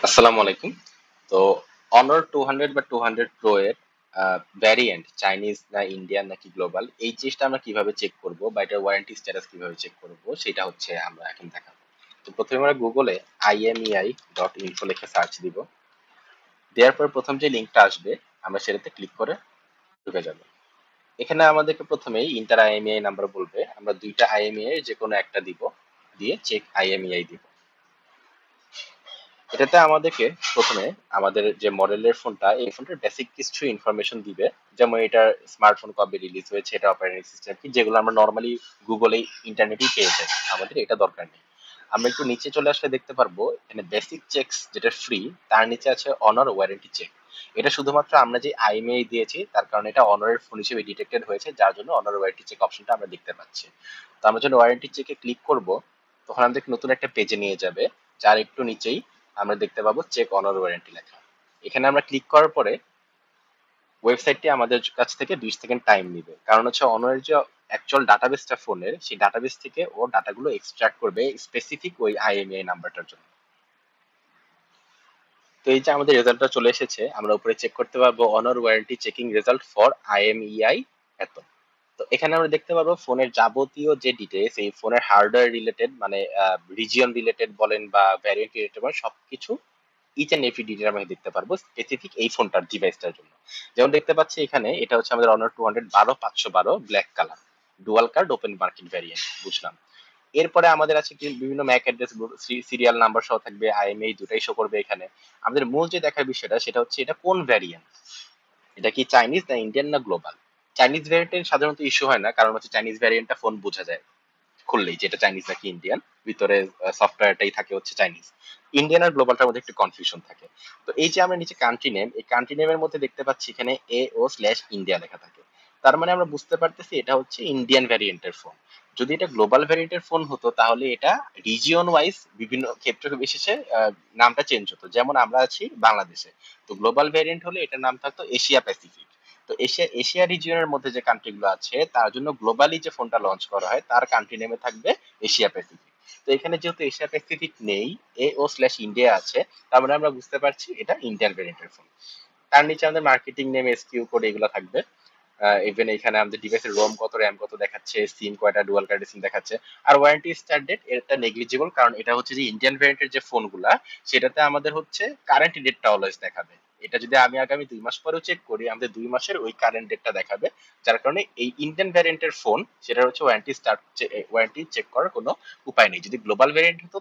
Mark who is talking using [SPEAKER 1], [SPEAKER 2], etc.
[SPEAKER 1] আসসালামু আলাইকুম। তো অনর 200 বা 200 প্রো এর ভ্যারিয়েন্ট চাইনিজ না ইন্ডিয়ান নাকি গ্লোবাল এই জিনিসটা আমরা কিভাবে চেক করব বা এটার ওয়ারেন্টি স্ট্যাটাস কিভাবে চেক করব সেটা হচ্ছে আমরা এখন দেখাবো। তো প্রথমে আমরা গুগলে imei.info লিখে সার্চ দিব। দেওয়ার পর প্রথম যে লিংকটা আসবে আমরা সেটাতে ক্লিক করে ঢুকে যাব। এখানে আমাদেরকে প্রথমেই ইন্টার আইএমইআই নাম্বার বলবে, আমরা দুইটা আইএমইআই যে কোনো একটা দিব, দিয়ে চেক আইএমইআই দিব। এটাতে আমাদেরকে প্রথমে আমাদের যে মডেলের ফোনটা এই ফোনটার বেসিক কিছু ইনফরমেশন দিবে, যেমন এটার স্মার্টফোন কবে রিলিজ হয়েছে, এটা অপারেটিং সিস্টেম কি, যেগুলো আমরা নর্মালি গুগলে ইন্টারনেটেই পেয়ে যাই, আমাদের এটা দরকার নেই। আমরা একটু নিচে চলে আসলে দেখতে পারবো এখানে বেসিক চেকস যেটা ফ্রি, তার নিচে আছে অনার ওয়ারেন্টি চেক। এটা শুধুমাত্র আমরা যে আইএমইআই দিয়েছি তার কারণে এটা অনারের ফোন হিসেবে ডিটেক্টেড হয়েছে, যার জন্য অনার ওয়ারেন্টি চেক অপশনটা আমরা দেখতে পাচ্ছি। তো আমরা যখন ওয়ারেন্টি চেকে ক্লিক করব তখন আমাদের নতুন একটা পেজে নিয়ে যাবে, যার একটু নিচেই আমরা দেখতে পাবো চেক অনার ওয়ারেন্টি লেখা। এখানে আমরা ক্লিক করার পরে ওয়েবসাইটটি আমাদের কাছ থেকে 20 সেকেন্ড টাইম নিবে, কারণ হচ্ছে অনরের যে অ্যাকচুয়াল ডাটাবেসটা ফোনের, সেই ডাটাবেস থেকে ও ডাটাগুলো এক্সট্রাক্ট করবে স্পেসিফিক ওই আইএমইআই নাম্বারটার জন্য। তো এই যে আমাদের রেজাল্টটা চলে এসেছে, আমরা উপরে চেক করতে পারবো honour warranty checking result for IMEI এত। তো এখানে আমরা দেখতে পারবো ফোনের যাবতীয় যে ডিটেলস, এই ফোনের হার্ডওয়্যার রিলেটেড মানে রিজিয়ন রিলেটেড বলেন বা ভ্যারিয়েন্ট রিলেটেড বলেন, সবকিছু ইচ এন্ড এভরি ডিটেল আমরা দেখতে পারবো স্পেসিফিক এই ফোনটার ডিভাইসটার জন্য। যেমন দেখতে পাচ্ছি এখানে এটা হচ্ছে আমাদের honour 200 12 512 black colour dual card open market variant, বুঝলাম। এরপরে আমাদের আছে বিভিন্ন ম্যাক অ্যাড্রেস, সিরিয়াল নাম্বার সহ থাকবে, আইএমএই দুটাই শো করবে এখানে। আমাদের মূল যে দেখার বিষয়টা সেটা হচ্ছে এটা কোন ভ্যারিয়েন্ট, এটা কি চাইনিজ না ইন্ডিয়ান না গ্লোবাল। চাইনিজ ভ্যারিয়েন্টের সাধারণত ইস্যু হয় না, কারণ হচ্ছে চাইনিজ ভ্যারিয়েন্টটা ফোন বোঝা যায় খুললেই যেটা চাইনিজ নাকি ইন্ডিয়ান, ভিতরে সফটওয়্যারটাই থাকে হচ্ছে চাইনিজ। ইন্ডিয়ান আর গ্লোবালটার মধ্যে একটু কনফিউশন থাকে। তো এই যে আমরা নিচে কান্ট্রি নেম, এই কান্ট্রি নেমের মধ্যে দেখতে পাচ্ছি এখানে AO/ইন্ডিয়া লেখা থাকে, তার মানে আমরা বুঝতে পারতেছি এটা হচ্ছে ইন্ডিয়ান ভ্যারিয়েন্টের ফোন। যদি এটা গ্লোবাল ভ্যারিয়েন্টের ফোন হতো তাহলে এটা রিজিয়ন ওয়াইজ বিভিন্ন ক্ষেত্র বিশেষে নামটা চেঞ্জ হতো, যেমন আমরা আছি বাংলাদেশে, তো গ্লোবাল ভ্যারিয়েন্ট হলে এটার নাম থাকতো এশিয়া প্যাসিফিক। তো এশিয়া এশিয়া রিজিয়নের মধ্যে যে কান্ট্রি গুলো আছে তার জন্য গ্লোবালি যে ফোনটা লঞ্চ করা হয় তার কান্ট্রি নেমে থাকবে এশিয়া প্যাসিফিক। তো এখানে যেহেতু এশিয়া প্যাসিফিক নেই, AO/ইন্ডিয়া আছে, তার মানে আমরা বুঝতে পারছি এটা ইন্ডিয়ান ভ্যারিয়েন্টের ফোন। তার নিচে আমাদের মার্কেটিং নেম, এসকিউ কোড এগুলো থাকবে। ইভেন এখানে আমাদের ডিভাইসের রোম কত র্যাম কত দেখাচ্ছে, সিম কয়টা, ডুয়াল কার্ড সিম দেখাচ্ছে। আর ওয়ারেন্টি স্টার্ট ডেট এটা নেগলিজিবল, কারণ এটা হচ্ছে যে ইন্ডিয়ান ভ্যারিয়েন্টের যে ফোনগুলা সেটাতে আমাদের হচ্ছে কারেন্ট ডেটটা অলওয়েজ দেখাবে। এটা যদি আমি আগামী 2 মাস পরেও চেক করি আমাদের 2 মাসের ওই কারেন্ট ডেটটা দেখাবে, যার কারণে এই ইন্ডিয়ান ভ্যারিয়েন্টের ফোন সেটা হচ্ছে ওয়ারেন্টি চেক করার কোনো উপায় নেই। যদি গ্লোবাল ভ্যারিয়েন্ট হতো